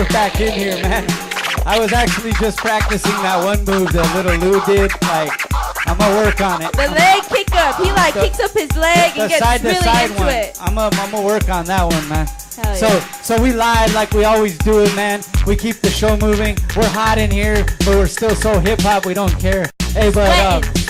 get back in here, man. I was actually just practicing that one move that little Lou did. Like, I'm gonna work on it. The leg kick up. He like kicks up his leg and gets side really to side into one. it. I'm gonna work on that one, man. Hell yeah. So we lied like we always do it, man. We keep the show moving. We're hot in here, but we're still so hip hop. We don't care. Hey, but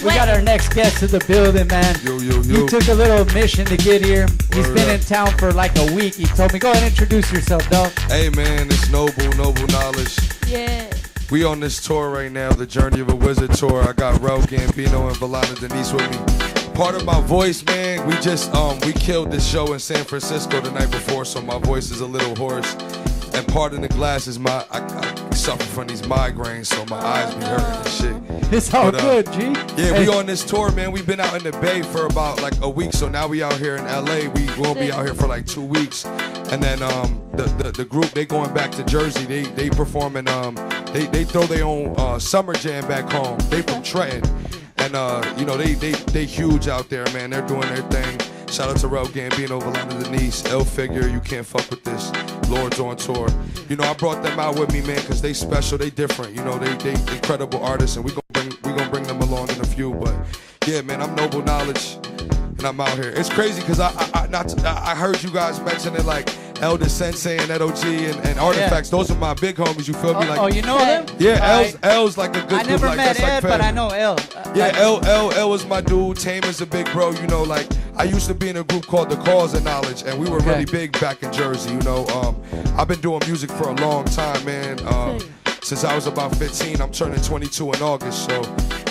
we got our next guest to the building, man. Yo. You took a little mission to get here. He's been in town for like a week. He told me, go ahead and introduce yourself, dog. Hey, man, it's Noble Knowledge. Yeah. We on this tour right now, the Journey of a Wizard tour. I got Rell Gambino and Valona Denise with me. Part of my voice, man, we just we killed this show in San Francisco the night before, so my voice is a little hoarse. And part of the glass is I suffer from these migraines, so my eyes be hurting and shit. It's all good, G. Yeah, we on this tour, man. We've been out in the Bay for about like a week, so now we out here in LA. We will be out here for like 2 weeks. And then the group, they going back to Jersey. They performing, they throw their own summer jam back home. They from Trenton. And you know, they huge out there, man. They're doing their thing. Shout out to Rell Gambino, Valona Denise, L Figure, you can't fuck with this. Lord's on tour. You know, I brought them out with me, man, because they special, they different. You know, they incredible artists, and we gonna bring them along in a few. But yeah, man, I'm Noble Knowledge, and I'm out here. It's crazy because I heard you guys mention it, like Elder Sensei and NOG and Artifacts. Those are my big homies. You feel me? Like, oh, you know them? Yeah, L's like a good dude. I never like, met that's Ed, like but I know L. Yeah, L was my dude. Tame is a big bro. You know, like I used to be in a group called The Cause of Knowledge, and we were really big back in Jersey. You know, I've been doing music for a long time, man. Since I was about 15, I'm turning 22 in August. So,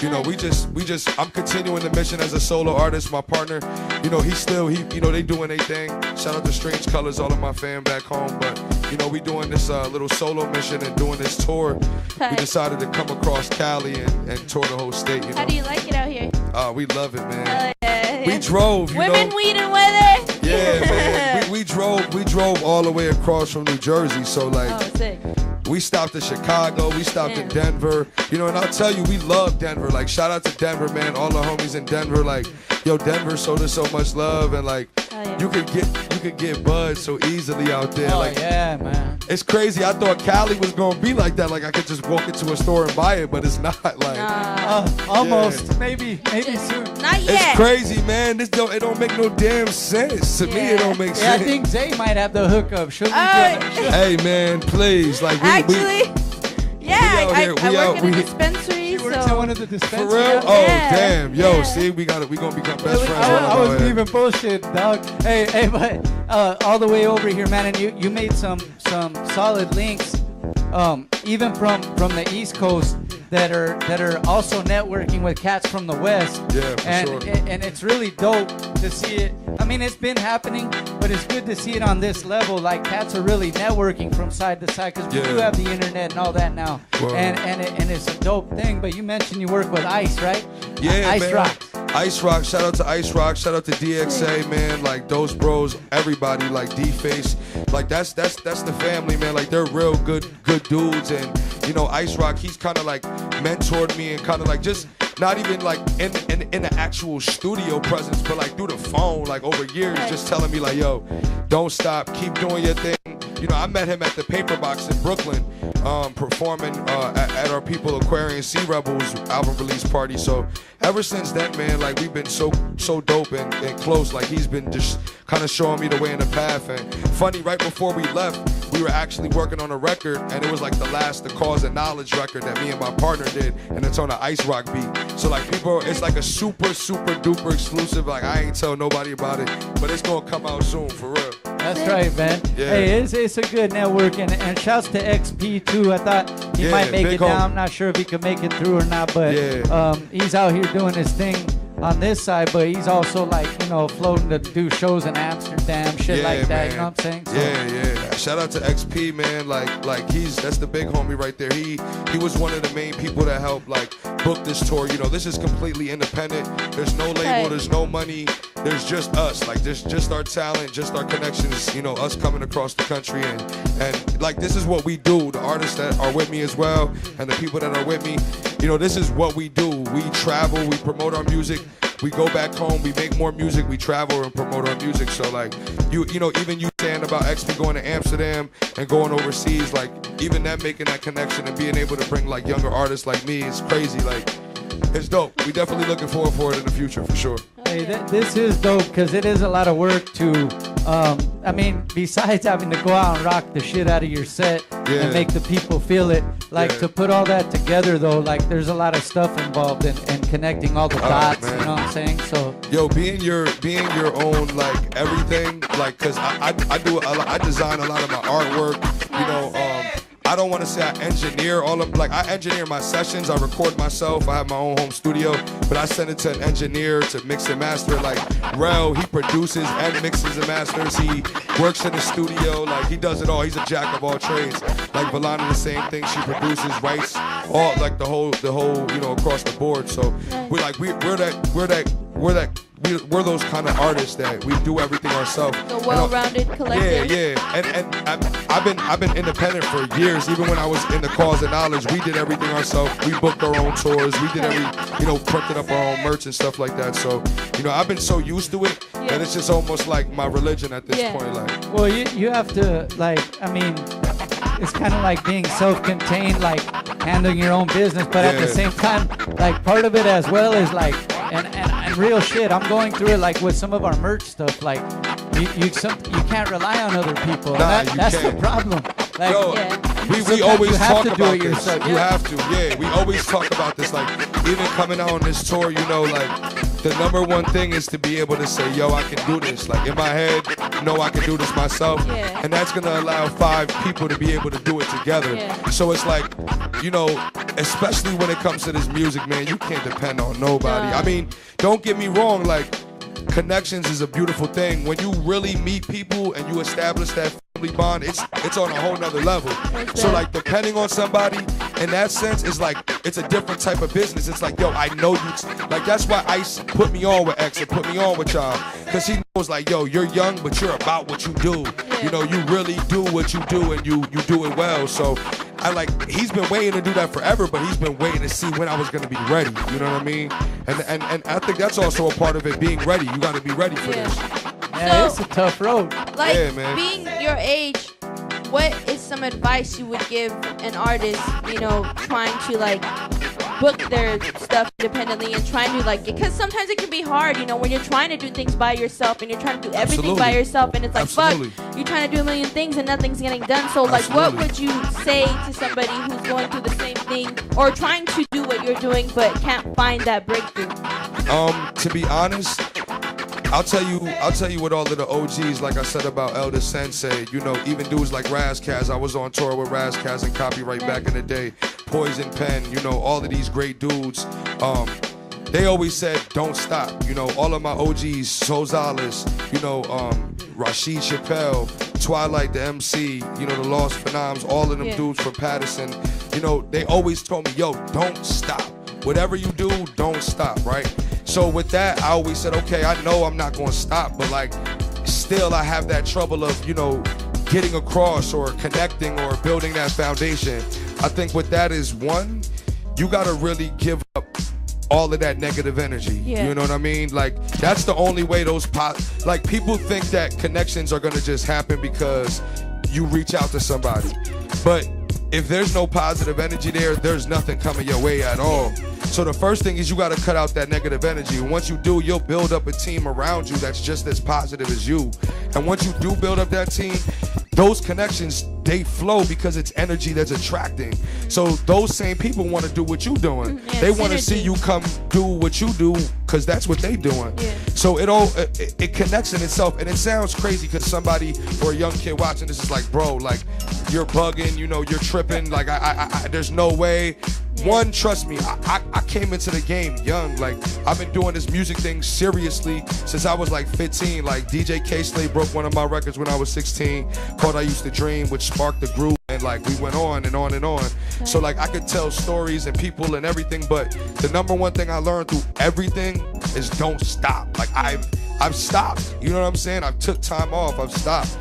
you know, I'm continuing the mission as a solo artist. My partner, you know, you know, they doing their thing. Shout out to Strange Colors, all of my fam back home. But, you know, we doing this little solo mission and doing this tour. We decided to come across Cali and tour the whole state. You know? How do you like it out here? We love it, man. Yeah. We drove, you Women, know. weed, and weather. Yeah, man. We drove all the way across from New Jersey. So, like, sick. we stopped in Chicago, we stopped in Denver, you know, and I'll tell you, we love Denver. Like, shout out to Denver, man. All the homies in Denver, like, yo, Denver showed us so much love, and like, you could get bud so easily out there. Oh, like, yeah, man. It's crazy. I thought Cali was gonna be like that. Like, I could just walk into a store and buy it, but it's not. Like, almost. Yeah. Maybe soon. Not yet. It's crazy, man. It don't make no damn sense to me. It don't make sense. I think Zay might have the hookup. Hey, man, please, like, I work in a dispensary. She works at one of the dispensaries. For real? Oh, damn. Yo, see, we gonna become best friends. I wasn't even bullshit, dog. Hey, but all the way over here, man, and you made some solid links, even from the East Coast that are also networking with cats from the West. Yeah, for sure. And it's really dope to see it. I mean, it's been happening, but it's good to see it on this level. Like, cats are really networking from side to side because we do have the internet and all that now. Wow. And it's a dope thing. But you mentioned you work with Ice, right? Yeah, Ice man. Rock. Ice Rock, shout out to Ice Rock, shout out to DXA, man, like those bros, everybody, like D-Face, like that's the family, man, like they're real good dudes, and you know, Ice Rock, he's kind of like mentored me and kind of like just not even like in the actual studio presence, but like through the phone, like over years, just telling me like, yo, don't stop, keep doing your thing. You know, I met him at the Paper Box in Brooklyn, performing at our People Aquarian Sea Rebels album release party. So ever since then, man, like we've been so dope and close. Like he's been just kind of showing me the way in the path. And funny, right before we left, we were actually working on a record, and it was like the Cause of Knowledge record that me and my partner did, and it's on an Ice Rock beat. So like people, it's like a super duper exclusive. Like I ain't tell nobody about it, but it's gonna come out soon for real. That's right, man. Yeah. Hey, it's a good network, and shouts to XP too. I thought he might make it down. I'm not sure if he could make it through or not, but he's out here doing his thing on this side, but he's also like, you know, floating to do shows in Amsterdam, shit like that, man. You know what I'm saying? So, yeah. Shout out to XP, man. Like that's the big homie right there. He was one of the main people that helped like book this tour. You know, this is completely independent. There's no label, there's no money. There's just us, like just our talent, just our connections, you know, us coming across the country and like this is what we do. The artists that are with me as well and the people that are with me, you know, this is what we do. We travel, we promote our music, we go back home, we make more music, we travel and promote our music. So like you know, even you say understand about XP going to Amsterdam and going overseas, like even them making that connection and being able to bring like younger artists like me is crazy. Like, it's dope. We definitely looking forward for it in the future for sure. Hey, this is dope because it is a lot of work to, I mean, besides having to go out and rock the shit out of your set and make the people feel it, like to put all that together though, like there's a lot of stuff involved in connecting all the dots, you know what I'm saying? So yo, being your own like everything, like, cause I design a lot of my artwork, you know. I don't want to say I engineer all of, like, I engineer my sessions, I record myself, I have my own home studio, but I send it to an engineer to mix and master it. Like Rell, he produces and mixes and masters, he works in the studio, like he does it all, he's a jack of all trades. Like Valona, the same thing, she produces, writes, all, like the whole, you know, across the board. So we're like, we're those kind of artists that we do everything ourselves. The well-rounded collective. Yeah. And I've been independent for years. Even when I was in the cause of knowledge, we did everything ourselves. We booked our own tours. We did printed up our own merch and stuff like that. So, you know, I've been so used to it that it's just almost like my religion at this point. Like, well, you have to, like, I mean, it's kind of like being self-contained, like handling your own business, but at the same time, like part of it as well is like, and real shit, I'm going through it like with some of our merch stuff, like you can't rely on other people. Nah, that's the problem. Like, yo, we always talk about this. Yourself. You have to, we always talk about this. Like, even coming out on this tour, you know, like the number one thing is to be able to say, yo, I can do this. Like in my head, no, I can do this myself. And that's gonna allow 5 people to be able to do it together. So it's like, you know, especially when it comes to this music, man, you can't depend on nobody. I mean, don't get me wrong, like, connections is a beautiful thing. When you really meet people and you establish that family bond, it's on a whole nother level. So like depending on somebody in that sense is like, it's a different type of business. It's like, yo, I know you, like that's why Ice put me on with X and put me on with y'all, because he knows like, yo, you're young but you're about what you do. You know, you really do what you do and you do it well. So I like, he's been waiting to do that forever, but he's been waiting to see when I was gonna be ready. You know what I mean? And I think that's also a part of it, being ready. You gotta be ready for this. Yeah, it's a tough road. Like, being your age, what is some advice you would give an artist, you know, trying to like book their stuff independently and trying to like, because sometimes it can be hard, you know, when you're trying to do things by yourself and you're trying to do everything by yourself, and it's like, fuck, you're trying to do a million things and nothing's getting done. So like, what would you say to somebody who's going through the same thing or trying to do what you're doing but can't find that breakthrough? To be honest, I'll tell you what all of the OGs, like I said about Elder Sensei, you know, even dudes like Razkaz. I was on tour with Razkaz and Copyright back in the day. Poison Pen, you know, all of these great dudes. They always said, don't stop. You know, all of my OGs, Sozalis, you know, Rashid Chappelle, Twilight the MC, you know, the Lost Phenoms, all of them dudes from Patterson. You know, they always told me, yo, don't stop. Whatever you do, don't stop, right? So with that, I always said, okay, I know I'm not going to stop, but like, still I have that trouble of, you know, getting across or connecting or building that foundation. I think with that is, one, you got to really give up all of that negative energy. You know what I mean? Like, that's the only way those like, people think that connections are going to just happen because you reach out to somebody. But if there's no positive energy there, there's nothing coming your way at all. So the first thing is you got to cut out that negative energy. Once you do, you'll build up a team around you that's just as positive as you. And once you do build up that team, those connections, they flow because it's energy that's attracting. So those same people want to do what you're doing. They want to see you come do what you do because that's what they doing. So it connects in itself. And it sounds crazy because somebody or a young kid watching this is like, bro, like, you're bugging, you know, you're tripping. Like, I there's no way. One, trust me, I came into the game young. Like, I've been doing this music thing seriously since I was like 15. Like, DJ K-Slay broke one of my records when I was 16 called I Used to Dream, which sparked the groove. And like, we went on and on and on. So like, I could tell stories and people and everything, but the number one thing I learned through everything is don't stop. Like, I've stopped, you know what I'm saying? I've took time off, I've stopped.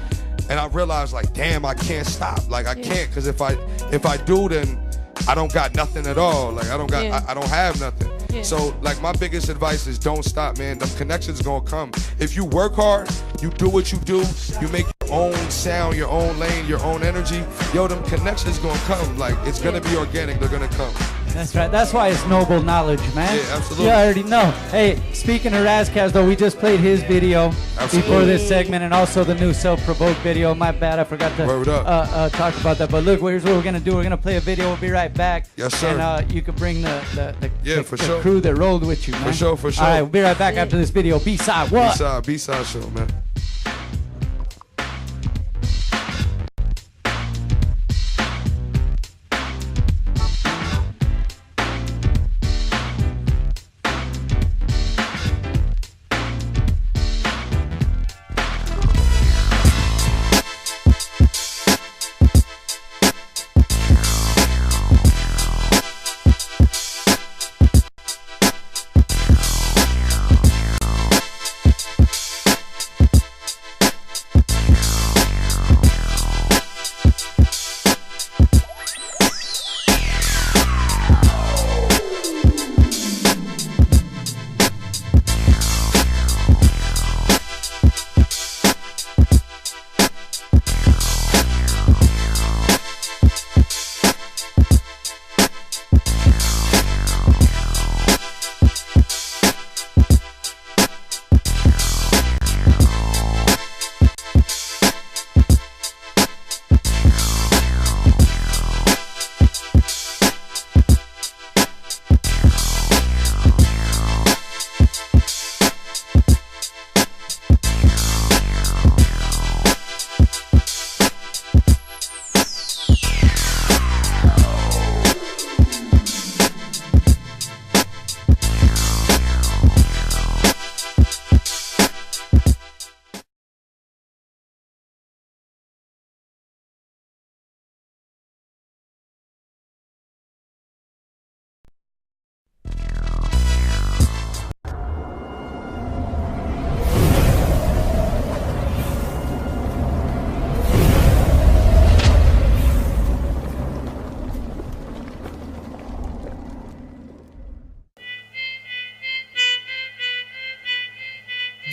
And I realized, like, damn, I can't stop. Like, I can't, because if I do, then I don't got nothing at all. Like, I don't have nothing. So like, my biggest advice is don't stop, man. Them connections gonna come. If you work hard, you do what you do, you make your own sound, your own lane, your own energy, yo, them connections gonna come. Like, it's gonna be organic, they're gonna come. That's right. That's why it's noble knowledge, man. Yeah, absolutely. You already know. Hey, speaking of Razkaz, though, we just played his video before this segment, and also the new Self-Provoked video. My bad, I forgot to talk about that. But look, here's what we're gonna do. We're gonna play a video. We'll be right back. Yes, sir. And you can bring the sure. crew that rolled with you, man. For sure. All right, we'll be right back after this video. B-Side, what? B-Side Show, man.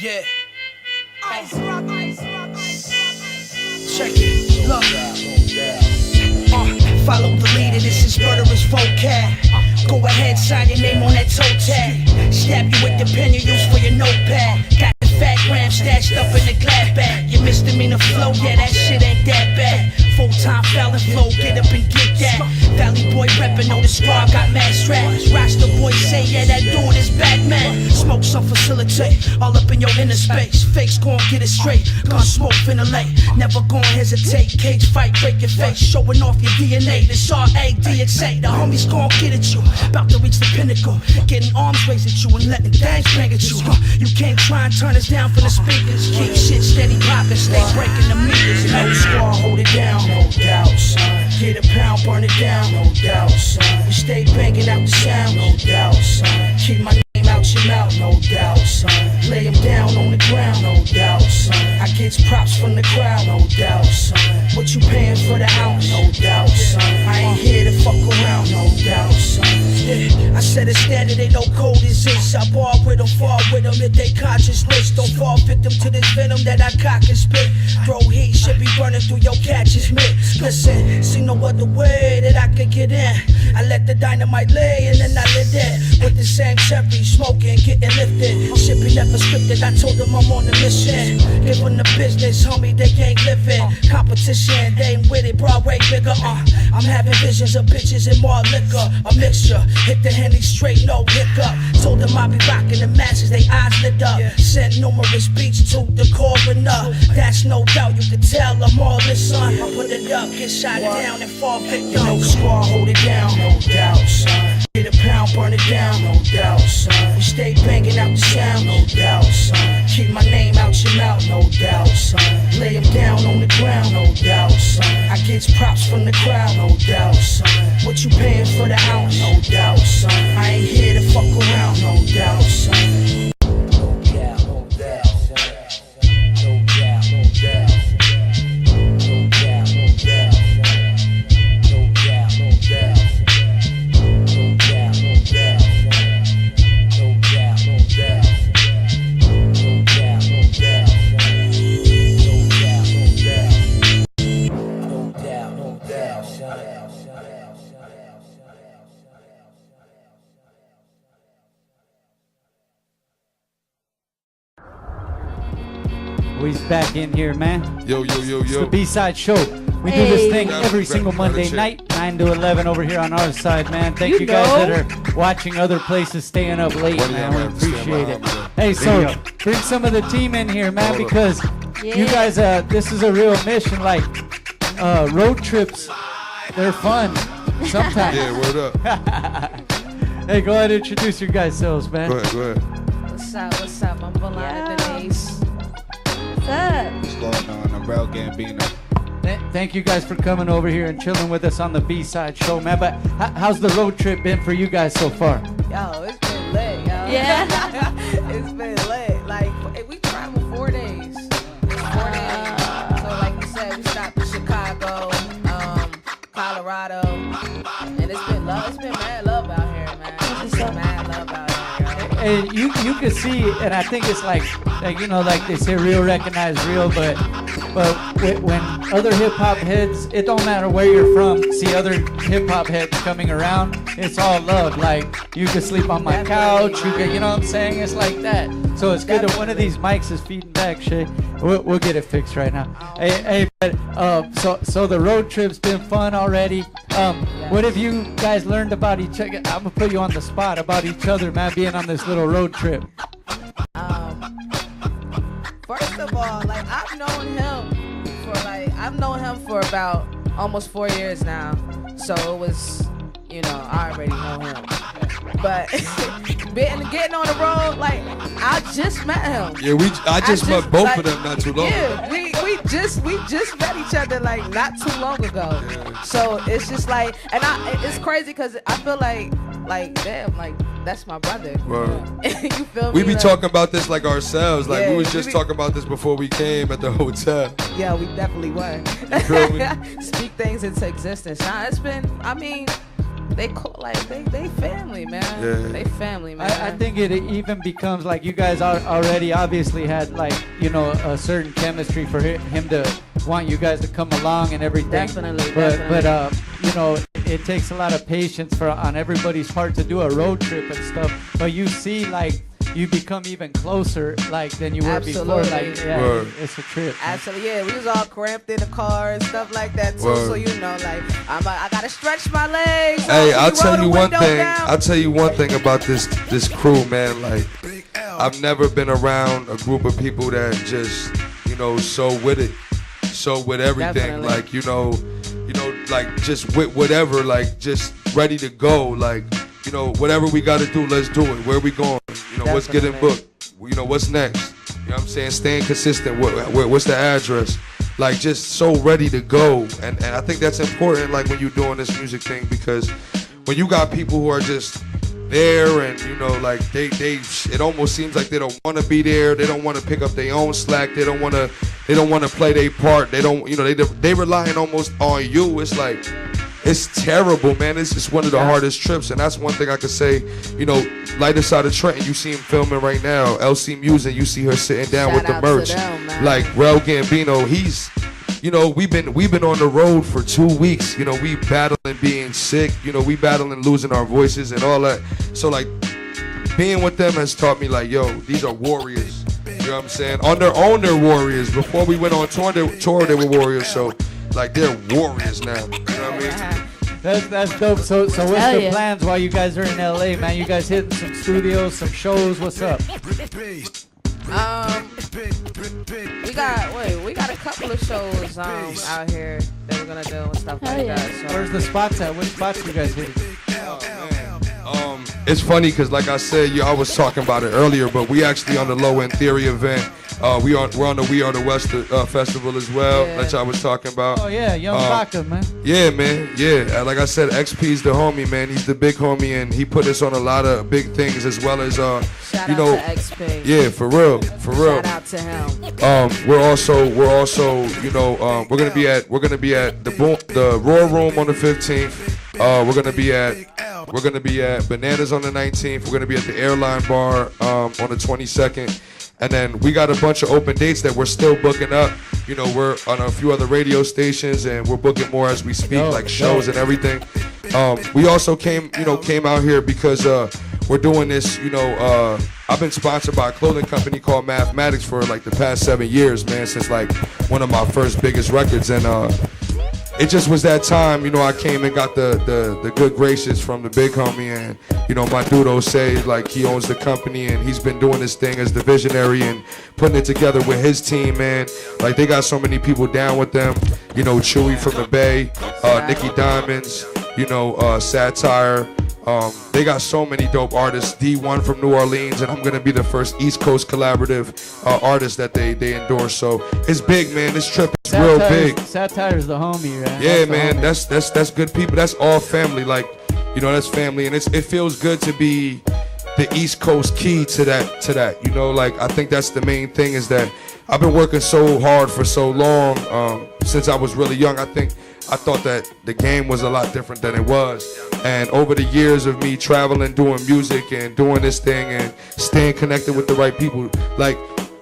Yeah. Check it. Look. Follow the leader. This is murderous vocab. Go ahead, sign your name on that toe tag. Stab you with the pen you use for your notepad. Got the fat gram stashed up in the glad bag. Your misdemeanor flow, yeah, that shit ain't that bad. Full-time felon flow, get up and get that. Valley boy reppin' on the squad, got mad straps. Rasta boy say, yeah, that dude is Batman. Smoke some facilitate, all up in your inner space. Fakes gon' get it straight, gun smoke finna lay. Never gon' hesitate, cage fight, break your face. Showing off your DNA, this R-A-D-X-A. The homies gon' get at you, about to reach the pinnacle. Getting arms raised at you and letting things bang at you. You can't try and turn us down from the speakers. Keep shit steady poppin', stay breaking the meters. No squad, hold it down. No doubt, son. Get a pound, burn it down. No doubt, son. We stay banging out the sound. No doubt, son. Keep my name out your mouth. No doubt, son. Lay him down on the ground. No doubt, son. I get props from the crowd. No doubt, son. What you paying for the ounce? No doubt, son. I ain't here to fuck around. No doubt, son. Yeah, I said it's standard, ain't no code as this. I bar with them, fall with them if they consciousness. Don't fall victim to this venom that I cock and spit. Throw heat, should be burning through your catches mitt. Listen, see no other way that I could get in. I let the dynamite lay and then I lit there. With the same cherry, smoking, getting lifted. Shit be never scripted, I told them I'm on the mission. Give them the business, homie, they ain't living. Competition, they ain't with it, Broadway bigger. I'm having visions of bitches and more liquor. A mixture, hit the Henny straight, no hiccup. Told them I be rocking the masses, they eyes lit up. Sent numerous beats to the coroner. That's no doubt, you can tell I'm all this, son. Put it up, get shot down and fall victim. No squad, hold it down, no doubt, son. Get a pound, burn it down, no doubt, son. We stay banging out the sound, no doubt, son. Keep my name out your mouth, no doubt, son. Lay him down on the ground, no doubt, son. I get props from the crowd, no doubt, son. What you paying for the ounce? No doubt, son. I ain't here to fuck around, no doubt, son. We's back in here, man. Yo. It's the BSide Show. We do this thing every single Monday night, 9 to 11 over here on our side, man. Thank you guys that are watching other places, staying up late, man. We appreciate it. Hey, so bring some of the team in here, man, because you guys, this is a real mission. Like, road trips, they're fun sometimes. Yeah, word up. Hey, go ahead and introduce your guys' selves, man. Go ahead. What's up? I'm Valona Denise. What's up? What's going on? I'm Rell Gambino. Thank you guys for coming over here and chilling with us on the BSide Show, man. But how's the road trip been for you guys so far? Yo, it's been lit, yo. Yeah. It's been lit. Like, we traveled 4 days. 4 days. So, like you said, we stopped in Chicago, Colorado, and it's been love. It's been mad love out here, man. It's been mad love out here. And you can see, and I think it's like you know, like they say, real recognize real, but when other hip hop heads, it don't matter where you're from, see other hip hop heads coming around, it's all love. Like, you can sleep on my couch, you can, you know what I'm saying? It's like that. So it's good that one of these mics is feeding back, Shay. We'll get it fixed right now. Hey, but so the road trip's been fun already. What have you guys learned about each other? I'm gonna put you on the spot about each other, man, being on this little road trip. First of all, like, I've known him for about almost 4 years now. So it was, you know, I already know him. But getting on the road, like, I just met him. Yeah, I just met both of them not too long ago. Yeah, we just met each other like not too long ago. Yeah. So it's just like, and it's crazy because I feel like damn, like, that's my brother. You feel me? We be like, talking about this like ourselves. Like, yeah, we was just talking about this before we came at the hotel. Yeah, we definitely were. You feel me? Speak things into existence. Nah, it's been, I mean, they cool, like, they family, man. Yeah. They family, man. I think it even becomes like you guys already obviously had, like, you know, a certain chemistry for him to want you guys to come along and everything. Definitely. But you know, it takes a lot of patience on everybody's part to do a road trip and stuff. But you see, like, you become even closer, like, than you were before. Like, yeah, it's a trip. Absolutely, yeah. We was all cramped in the car and stuff like that too. Word. So, you know, like, I gotta stretch my legs. Hey, so I'll tell you one thing. Down. I'll tell you one thing about this crew, man. Like, I've never been around a group of people that just, you know, so with it, so with everything. Definitely. Like, you know, like, just with whatever, like, just ready to go. Like, you know, whatever we got to do, let's do it. Where we going? You know, what's getting booked? You know, what's next? You know what I'm saying? Staying consistent. What's the address? Like, just so ready to go. And I think that's important, like, when you're doing this music thing, because when you got people who are just there and, you know, like, it almost seems like they don't want to be there. They don't want to pick up their own slack. They don't want to play their part. They don't, you know, they relying almost on you. It's like, it's terrible, man. It's just one of the hardest trips, and that's one thing I could say. You know, lighter side of Trenton, you see him filming right now. LC Music, you see her sitting down with the merch. Like, Rell Gambino, he's, you know, we've been on the road for 2 weeks. You know, we battling being sick. You know, we battling losing our voices and all that. So, like, being with them has taught me, like, yo, these are warriors. You know what I'm saying? On their own, they're warriors. Before we went on tour, they were warriors. So, like, they're warriors now. You know what I mean? That's dope. So what's the plans while you guys are in LA, man? You guys hitting some studios, some shows? What's up? We got a couple of shows out here that we're gonna do and stuff like that. So. Where's the spots at? What spots you guys hitting? It's funny because, like I said, I was talking about it earlier, but we actually on the Low End Theory event. We're on the We Are the West festival as well, that I was talking about. Oh yeah, Young Vodka, man. Yeah, man. Yeah, like I said, XP's the homie, man. He's the big homie, and he put us on a lot of big things, as well as Shout you know, out to XP. Yeah, for real. Shout out to him. We're also, you know, we're gonna be at the Roar Room on the 15th. We're gonna be at Bananas on the 19th. We're gonna be at the Airline Bar on the 22nd. And then we got a bunch of open dates that we're still booking up. You know, we're on a few other radio stations, and we're booking more as we speak, like shows and everything. We also came out here because we're doing this, you know, I've been sponsored by a clothing company called Mathematics for like the past 7 years, man, since like one of my first biggest records. And it just was that time, you know, I came and got the good graces from the big homie. And, you know, my dude say, like, he owns the company and he's been doing this thing as the visionary and putting it together with his team, man. Like, they got so many people down with them. You know, Chewy from the Bay, Nicky Diamonds, you know, Satire. They got so many dope artists. D1 from New Orleans, and I'm gonna be the first East Coast collaborative artist that they endorse. So it's big, man. This trip is real big. Satire's the homie, right? Yeah, man. That's good people. That's all family. Like, you know, that's family, and it feels good to be the East Coast key to that. You know, like, I think that's the main thing, is that I've been working so hard for so long, since I was really young. I thought that the game was a lot different than it was. And over the years of me traveling, doing music and doing this thing and staying connected with the right people, like,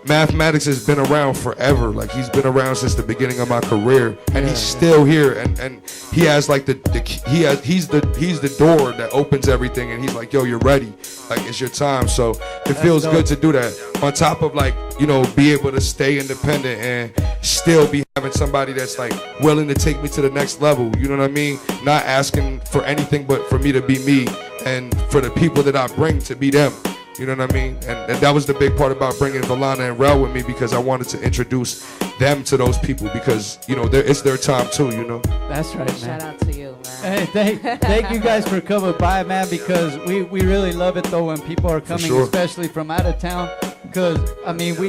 Mathematics has been around forever. Like, he's been around since the beginning of my career, and he's still here. And he has like he's the door that opens everything. And he's like, yo, you're ready. Like, it's your time. So it feels good to do that. On top of, like, you know, be able to stay independent and still be having somebody that's like willing to take me to the next level. You know what I mean? Not asking for anything but for me to be me, and for the people that I bring to be them. You know what I mean? And that was the big part about bringing Valona and Rell with me, because I wanted to introduce them to those people, because, you know, it's their time too, you know? That's right, man. Shout out to you, man. Hey, thank you guys for coming by, man, because we really love it, though, when people are coming, especially from out of town. Because, I mean, we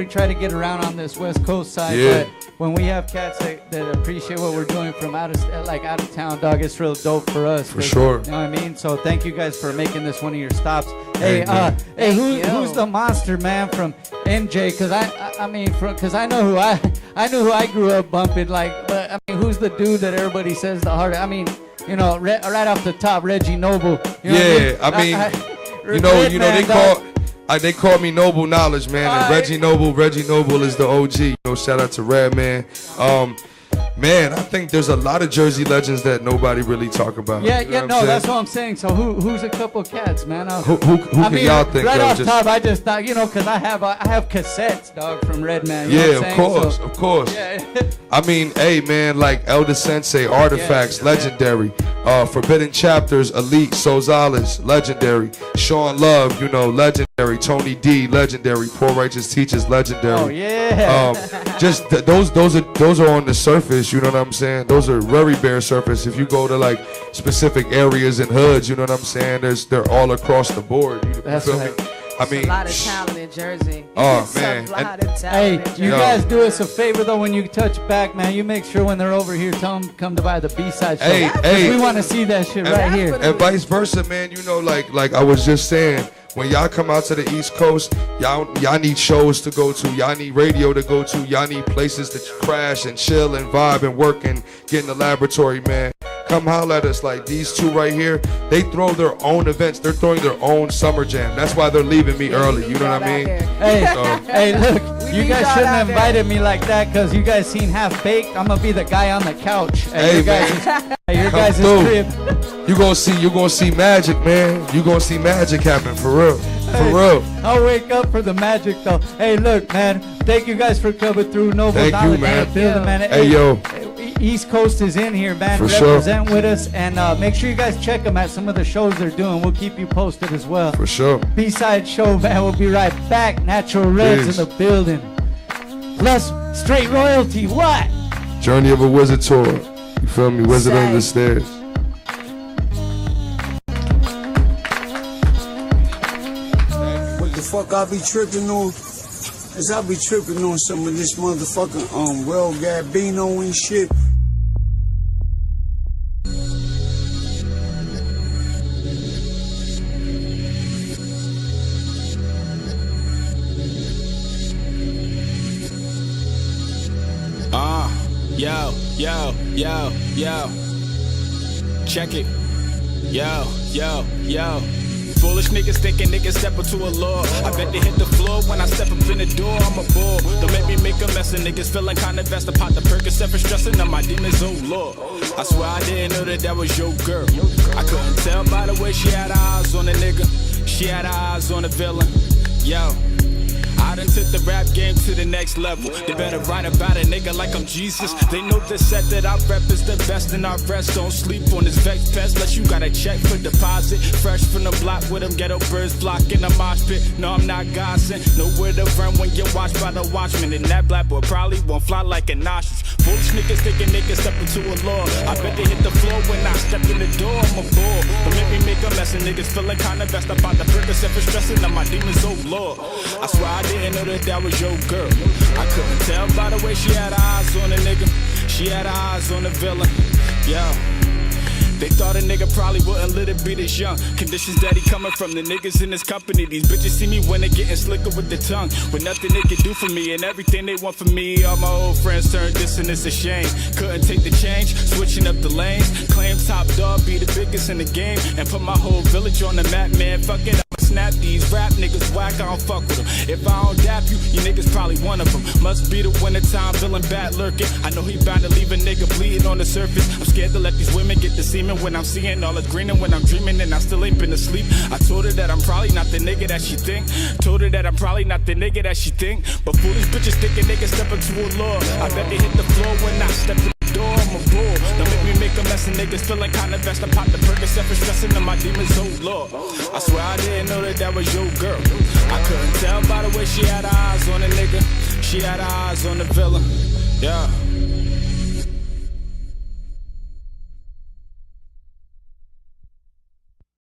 try to get around on this West Coast side, but when we have cats that appreciate what we're doing from out of town, dog, it's real dope for us. For sure. You know what I memean? So thank you guys for making this one of your stops. Hey, who's the monster, man, from NJ? Because I know who I grew up bumping. Like, but I mean, who's the dude that everybody says the hardest? I mean, you know, right off the top, Reggie Noble. You know what I mean? They call me Noble Knowledge, man, and Reggie Noble is the OG. You know, shout out to Red, man. Man, I think there's a lot of Jersey legends that nobody really talk about. That's what I'm saying. So who's a couple cats, man? Who can y'all think right of? Off top, I just thought, you know, because I have cassettes, dog, from Redman. Of course. Yeah. I mean, hey, man, like Elder Sensei, Artifacts, legendary. Forbidden Chapters, Elite, Sozales, legendary. Sean Love, you know, legendary. Tony D, legendary. Poor Righteous Teachers, legendary. Oh yeah. Just those are on the surface. You know what I'm saying? Those are very bare surface. If you go to like specific areas and hoods, you know what I'm saying? They're all across the board. That's right. Me? I mean, a lot of talent in Jersey. Oh man! Hey, you guys do us a favor though when you touch back, man. You make sure when they're over here, tell them come to buy the B-Side Show. Hey, we want to see that shit right here. And vice versa, man. You know, like I was just saying, when y'all come out to the East Coast, y'all need shows to go to. Y'all need radio to go to. Y'all need places to crash and chill and vibe and work and get in the laboratory, man. Come holler at us. Like these two right here, they throw their own events. They're throwing their own summer jam. That's why they're leaving me early. You know what I mean? Hey, look, you guys shouldn't have invited me like that, because you guys seen Half Baked. I'm gonna be the guy on the couch. Your guys' crib. You gonna see magic, man. You gonna see magic happen for real. For real. I'll wake up for the magic though. Hey, look, man. Thank you guys for coming through. Noble Knowledge, man. Hey, yo. East Coast is in here, man. Represent with us, and make sure you guys check them at some of the shows they're doing. We'll keep you posted as well. For sure. BSide Show, man. We'll be right back. Natural Reds in the building. Plus, straight royalty. What? Journey of a Wizard tour. You feel me? Wizard under the stairs. What the fuck I be tripping on? Is I be tripping on some of this motherfucking Rell Gambino and shit. Yo. Check it. Yo. Foolish niggas thinking niggas step into a law. I bet they hit the floor when I step up in the door. I'm a bull. Don't make me make a mess of niggas feeling kinda best to pop the Percocet for stressing on my demons, oh lord. I swear I didn't know that was your girl. I couldn't tell by the way she had her eyes on the nigga. She had her eyes on the villain. Yo. I done took the rap game to the next level. They better write about a nigga like I'm Jesus. They know the set that I rep is the best, and I rest. Don't sleep on this vex pest unless you got a check for deposit. Fresh from the block with them ghetto birds flocking a mosh pit. No, I'm not gossiping. Nowhere to run when you're watched by the watchman. And that black boy probably won't fly like an ostrich. Foolish niggas thinking they can step into a law. I bet they hit the floor when I step in the door. I'm a bull. Don't make me make a mess, and niggas feeling kinda best about the Percocet for stressing on my demons, oh lord. I swear I didn't know that was your girl. I couldn't tell by the way she had her eyes on a nigga. She had her eyes on the villain. Yeah. They thought a nigga probably wouldn't let it be this young. Conditions that he coming from, the niggas in his company. These bitches see me when they getting slicker with the tongue. With nothing they can do for me and everything they want from me. All my old friends turned this and it's a shame. Couldn't take the change, switching up the lanes. Claim top dog, be the biggest in the game. And put my whole village on the map, man. Fuck it, I'ma snap these rap niggas whack, I don't fuck with them. If I don't dap you, you niggas probably one of them. Must be the wintertime, villain bad lurking. I know he bound to leave a nigga bleeding on the surface. I'm scared to let these women get the semen when I'm seeing all the green and when I'm dreaming and I still ain't been asleep. I told her that I'm probably not the nigga that she think. Told her that I'm probably not the nigga that she think. But foolish bitches thinking they can step into a law. I bet they hit the floor when I step in the door. I'm a bull. Don't make me make a mess and niggas feeling kinda best. I pop the Percocet for stressing on my demons, oh lord. I swear I didn't know that was your girl. I couldn't tell by the way she had her eyes on a nigga. She had her eyes on the villain. Yeah.